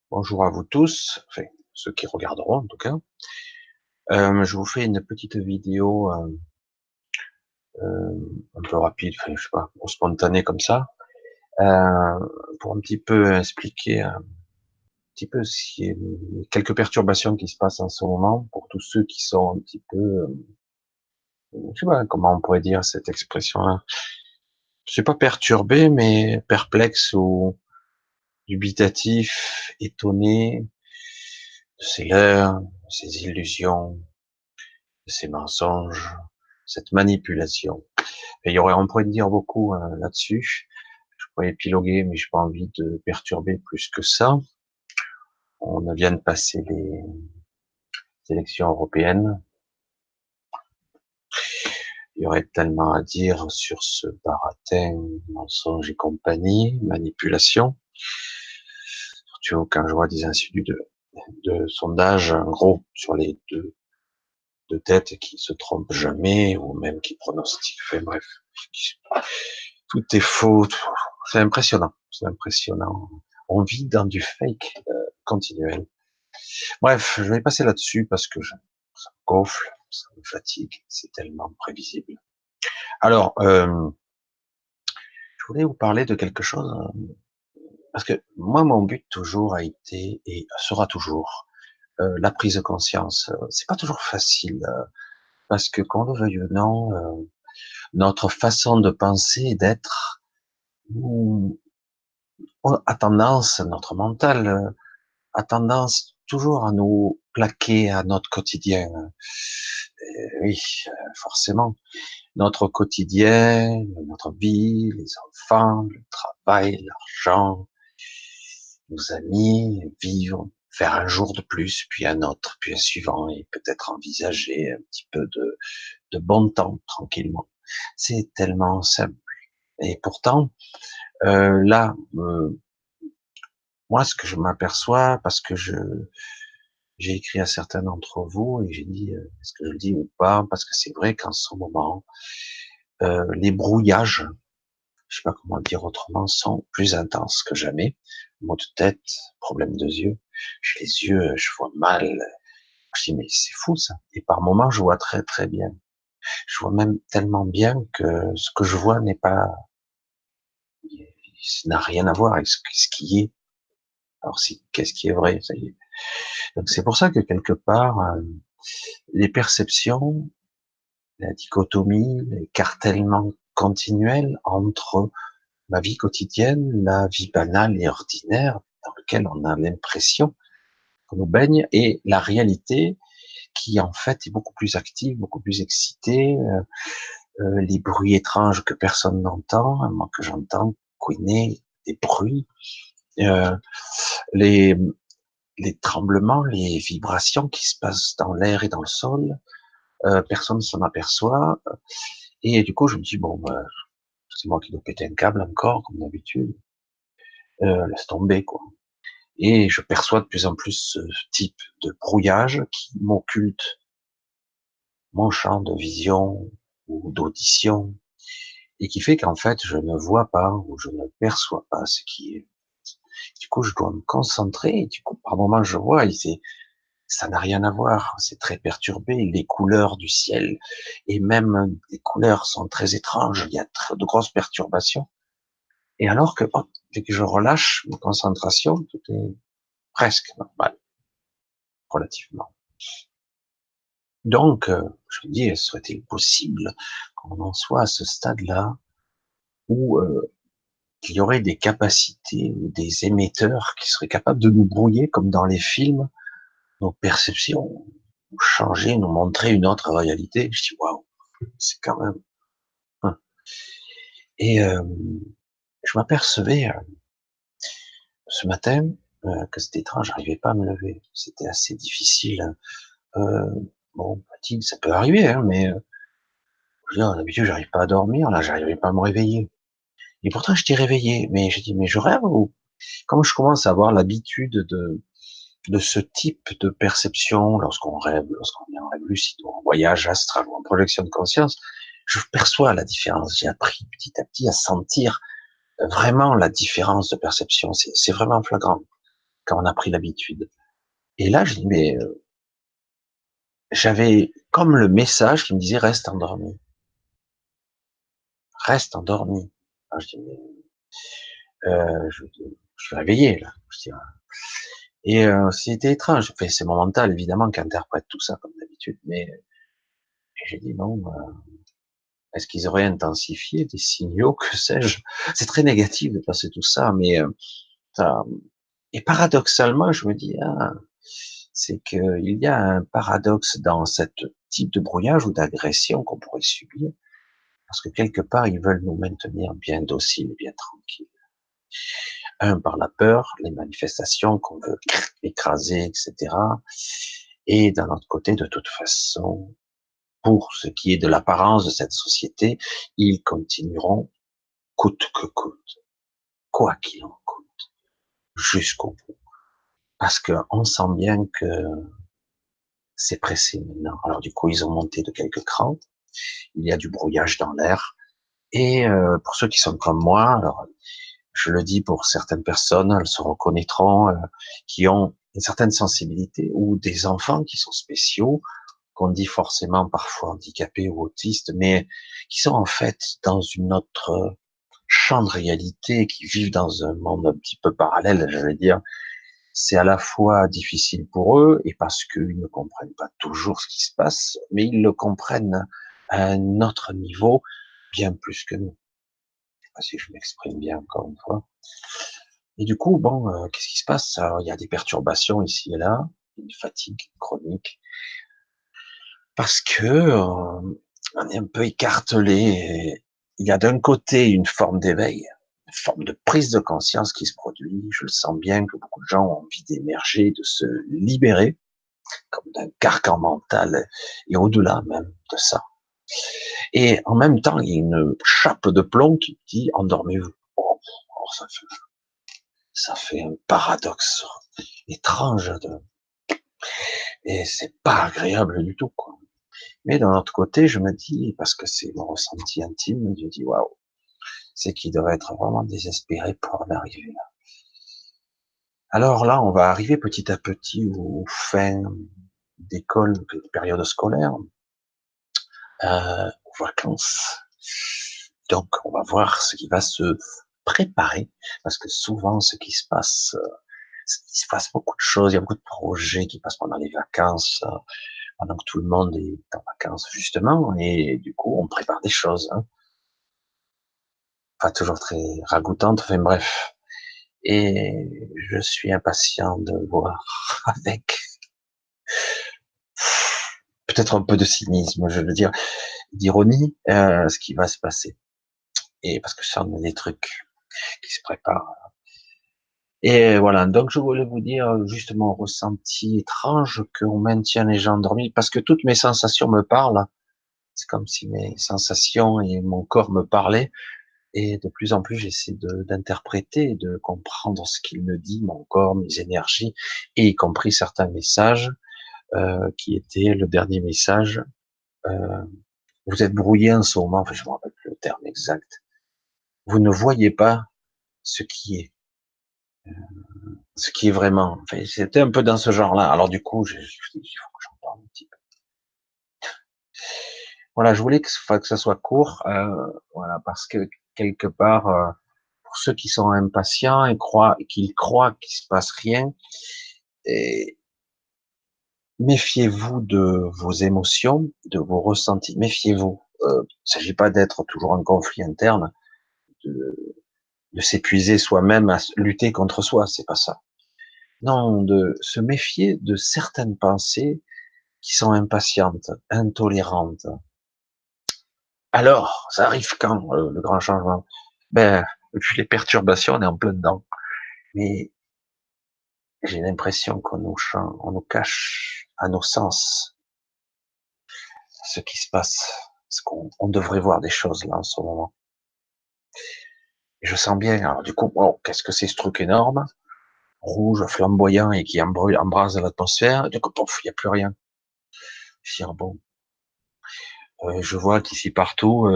Bonjour à vous tous, enfin ceux qui regarderont en tout cas. Je vous fais une petite vidéo un peu rapide, enfin, je sais pas, spontanée comme ça, euh, pour un petit peu expliquer un petit peu quelques perturbations qui se passent en ce moment pour tous ceux qui sont un petit peu, je sais pas comment on pourrait dire cette expression-là. Je suis pas perturbé, mais perplexe ou dubitatif, étonné de ces leurres, de ces illusions, de ces mensonges, cette manipulation. Et il y aurait, on pourrait dire beaucoup là-dessus. Je pourrais épiloguer, mais j'ai pas envie de perturber plus que ça. On vient de passer les élections européennes. Il y aurait tellement à dire sur ce baratin, mensonge et compagnie, manipulation. Surtout quand je vois des instituts de sondage, en gros, sur les deux têtes qui se trompent jamais, ou même qui pronostiquent, enfin bref. Tout est faux. C'est impressionnant. C'est impressionnant. On vit dans du fake continuel. Bref, je vais passer là-dessus parce que ça me gonfle, ça me fatigue. C'est tellement prévisible. Alors, je voulais vous parler de quelque chose parce que moi, mon but toujours a été et sera toujours la prise de conscience. C'est pas toujours facile parce que qu'on le veuille ou non, notre façon de penser et d'être nous, a tendance, notre mental a tendance toujours à nous plaquer à notre quotidien. Oui, forcément. Notre quotidien, notre vie, les enfants, le travail, l'argent, nos amis, vivre, faire un jour de plus, puis un autre, puis un suivant, et peut-être envisager un petit peu de bon temps, tranquillement. C'est tellement simple. Et pourtant, là, moi, ce que je m'aperçois, parce que j'ai écrit à certains d'entre vous et j'ai dit, est-ce que je le dis ou pas, parce que c'est vrai qu'en ce moment, les brouillages, je sais pas comment le dire autrement, sont plus intenses que jamais. Maux de tête, problème de yeux, j'ai les yeux, je vois mal. Je dis mais c'est fou ça. Et par moments, je vois très très bien. Je vois même tellement bien que ce que je vois n'est pas, ça n'a rien à voir avec ce qui est. Alors si, qu'est-ce qui est vrai, ça y est. Donc c'est pour ça que quelque part, les perceptions, la dichotomie, l'écartèlement continuel entre ma vie quotidienne, la vie banale et ordinaire, dans laquelle on a l'impression qu'on nous baigne, et la réalité qui en fait est beaucoup plus active, beaucoup plus excitée, les bruits étranges que personne n'entend, moi que j'entends, couiner, des bruits, euh, les, les tremblements, les vibrations qui se passent dans l'air et dans le sol, personne ne s'en aperçoit, et du coup je me dis bon, c'est moi qui dois péter un câble encore, comme d'habitude, laisse tomber quoi. Et je perçois de plus en plus ce type de brouillage qui m'occulte mon champ de vision ou d'audition, et qui fait qu'en fait je ne vois pas ou je ne perçois pas ce qui est. Du coup je dois me concentrer, et du coup par moments je vois, et ça n'a rien à voir, c'est très perturbé, les couleurs du ciel, et même les couleurs sont très étranges, il y a de grosses perturbations, et alors que hop, dès que je relâche ma concentration, tout est presque normal, relativement. Donc, je me dis, serait-il possible qu'on en soit à ce stade-là où il y aurait des capacités ou des émetteurs qui seraient capables de nous brouiller comme dans les films, nos perceptions, nous changer, nous montrer une autre réalité. Je dis waouh, c'est quand même. Hein. Et je m'apercevais ce matin que c'était étrange, j'arrivais pas à me lever. C'était assez difficile. Euh, bon, fatigue, ça peut arriver, hein, mais je veux dire, d'habitude, j'arrive pas à dormir. Là, j'arrivais pas à me réveiller. Et pourtant, j'étais réveillé. Mais j'ai dit, mais je rêve ou comme je commence à avoir l'habitude de ce type de perception lorsqu'on rêve, lorsqu'on est en rêve lucide, ou en voyage astral, ou en projection de conscience, je perçois la différence. J'ai appris petit à petit à sentir vraiment la différence de perception. C'est vraiment flagrant. quand on a pris l'habitude. Et là, je dis, mais j'avais comme le message qui me disait, reste endormi. Alors, je dis, mais, je suis réveillé, là. Je dis, et c'était étrange. Enfin, c'est mon mental, évidemment, qui interprète tout ça comme d'habitude. Mais j'ai dit, non, est-ce qu'ils auraient intensifié des signaux, que sais-je? C'est très négatif de passer tout ça, mais ça- et paradoxalement, je me dis, ah, c'est qu'il y a un paradoxe dans cette type de brouillage ou d'agression qu'on pourrait subir, parce que quelque part, ils veulent nous maintenir bien dociles, bien tranquilles. Un, par la peur, les manifestations qu'on veut écraser, etc. Et d'un autre côté, de toute façon, pour ce qui est de l'apparence de cette société, ils continueront coûte que coûte, quoi qu'il en coûte, jusqu'au bout. Parce qu'on sent bien que c'est pressé maintenant. Alors du coup, ils ont monté de quelques crans, il y a du brouillage dans l'air, et pour ceux qui sont comme moi, alors je le dis pour certaines personnes, elles se reconnaîtront, qui ont une certaine sensibilité, ou des enfants qui sont spéciaux, qu'on dit forcément parfois handicapés ou autistes, mais qui sont en fait dans une autre champ de réalité, qui vivent dans un monde un petit peu parallèle, je vais dire. C'est à la fois difficile pour eux, et parce qu'ils ne comprennent pas toujours ce qui se passe, mais ils le comprennent à un autre niveau, bien plus que nous. Je sais pas si je m'exprime bien encore une fois. Et du coup, bon, qu'est-ce qui se passe? Alors, il y a des perturbations ici et là, une fatigue chronique, parce que on est un peu écartelé. Et il y a d'un côté une forme d'éveil, une forme de prise de conscience qui se produit. Je le sens bien que beaucoup de gens ont envie d'émerger, de se libérer, comme d'un carcan mental, et au-delà même de ça. Et en même temps, il y a une chape de plomb qui dit endormez-vous. Oh, ça fait un paradoxe étrange et c'est pas agréable du tout, quoi. Mais d'un autre côté, je me dis, parce que c'est mon ressenti intime, je dis waouh, c'est qu'il devrait être vraiment désespéré pour en arriver là. Alors là, on va arriver petit à petit aux fins d'école, de période scolaire, aux vacances. Donc, on va voir ce qui va se préparer, parce que souvent, il se passe beaucoup de choses, il y a beaucoup de projets qui passent pendant les vacances, pendant que tout le monde est en vacances, justement, et du coup, on prépare des choses, hein. Pas toujours très ragoûtantes, enfin bref. Et je suis impatient de voir avec peut-être un peu de cynisme, je veux dire, d'ironie, ce qui va se passer. Et parce que ça, on a des trucs qui se préparent. Et voilà, donc je voulais vous dire justement ressenti étrange qu'on maintient les gens endormis, parce que toutes mes sensations me parlent. C'est comme si mes sensations et mon corps me parlaient, et de plus en plus j'essaie d'interpréter, de comprendre ce qu'il me dit, mon corps, mes énergies, et y compris certains messages, qui étaient le dernier message. Euh, vous êtes brouillé en ce moment, enfin, je me rappelle plus le terme exact. Vous ne voyez pas ce qui est. Ce qui est vraiment. Enfin, c'était un peu dans ce genre-là. Alors du coup, je dis, il faut que j'en parle un petit peu. Voilà, je voulais que ça soit court, voilà, parce que quelque part, pour ceux qui sont impatients et qu'ils croient qu'il se passe rien, et méfiez-vous de vos émotions, de vos ressentis. Méfiez-vous. Il ne s'agit pas d'être toujours en conflit interne, de, de s'épuiser soi-même à lutter contre soi. C'est pas ça. Non, de se méfier de certaines pensées qui sont impatientes, intolérantes. Alors, ça arrive quand, le grand changement? Ben, vu les perturbations, on est en plein dedans. Mais j'ai l'impression on nous cache à nos sens ce qui se passe. Parce on devrait voir des choses là en ce moment. Et je sens bien, alors du coup, oh, qu'est-ce que c'est ce truc énorme, rouge, flamboyant et qui embrase l'atmosphère, et du coup, pouf, il n'y a plus rien. Je dis, ah bon. Je vois qu'ici partout,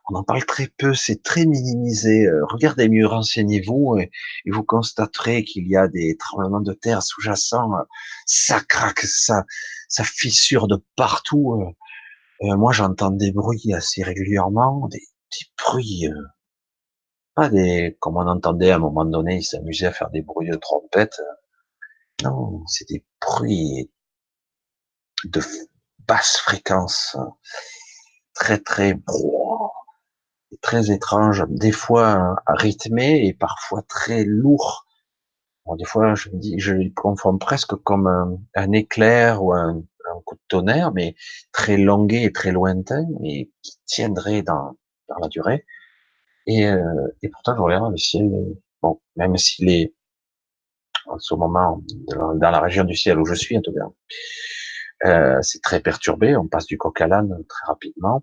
on en parle très peu, c'est très minimisé. Regardez mieux, renseignez-vous et vous constaterez qu'il y a des tremblements de terre sous-jacents. Ça craque, ça fissure de partout. Moi, j'entends des bruits assez régulièrement, des petits bruits, pas des comme on entendait à un moment donné, ils s'amusaient à faire des bruits de trompette. Non, c'est des bruits de basse fréquence, très très très étrange, des fois rythmé et parfois très lourd. Bon, des fois, je me dis, je les confonds presque comme un éclair ou un coup de tonnerre, mais très longué et très lointain et qui tiendrait dans la durée. Et pourtant, je regarde le ciel. Bon, même s'il est en ce moment dans la région du ciel où je suis, en tout cas, c'est très perturbé. On passe du coq à l'âne très rapidement.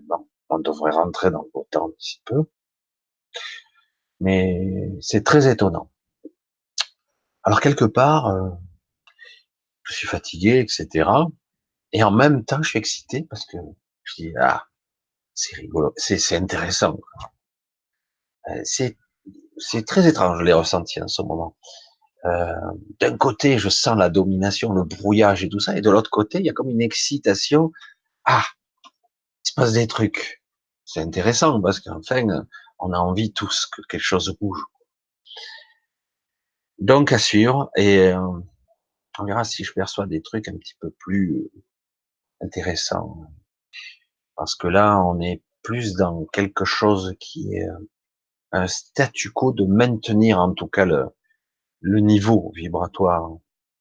Bon, on devrait rentrer dans le beau temps d'ici peu, mais c'est très étonnant. Alors quelque part, je suis fatigué, etc. Et en même temps, je suis excité parce que je dis ah, c'est rigolo, c'est intéressant. C'est très étrange les ressentis en ce moment. Euh, D'un côté, je sens la domination, le brouillage et tout ça, et de l'autre côté, il y a comme une excitation. Ah, il se passe des trucs. C'est intéressant parce qu'enfin, on a envie tous que quelque chose bouge. Donc à suivre et on verra si je perçois des trucs un petit peu plus intéressants. Parce que là, on est plus dans quelque chose qui est un statu quo de maintenir en tout cas le niveau vibratoire,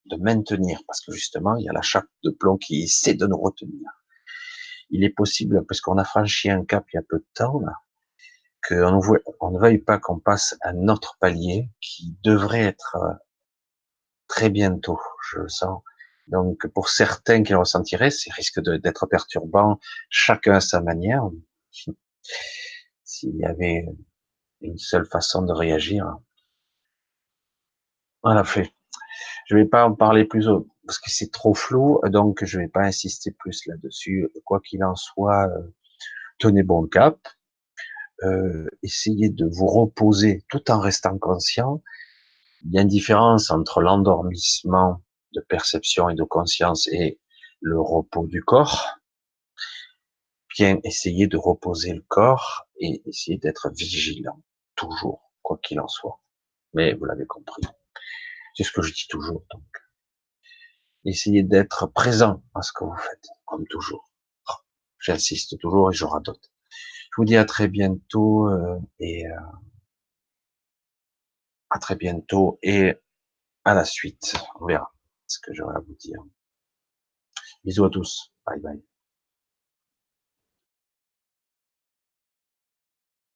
de maintenir, parce que justement, il y a la chape de plomb qui essaie de nous retenir. Il est possible, parce qu'on a franchi un cap il y a peu de temps, là, on ne veuille pas qu'on passe à un autre palier qui devrait être très bientôt, je le sens. Donc, pour certains qui le ressentiraient, c'est risque d'être perturbant, chacun à sa manière. S'il y avait une seule façon de réagir, voilà, fait. Je vais pas en parler plus parce que c'est trop flou, donc je vais pas insister plus là-dessus. Quoi qu'il en soit, tenez bon cap, essayez de vous reposer tout en restant conscient. Il y a une différence entre l'endormissement de perception et de conscience et le repos du corps. Bien, essayez de reposer le corps et essayez d'être vigilant, toujours, quoi qu'il en soit. Mais vous l'avez compris, c'est ce que je dis toujours. Donc, essayez d'être présent à ce que vous faites, comme toujours. J'insiste toujours et je radote. Je vous dis à très bientôt à très bientôt et à la suite. On verra ce que j'aurai à vous dire. Bisous à tous. Bye bye.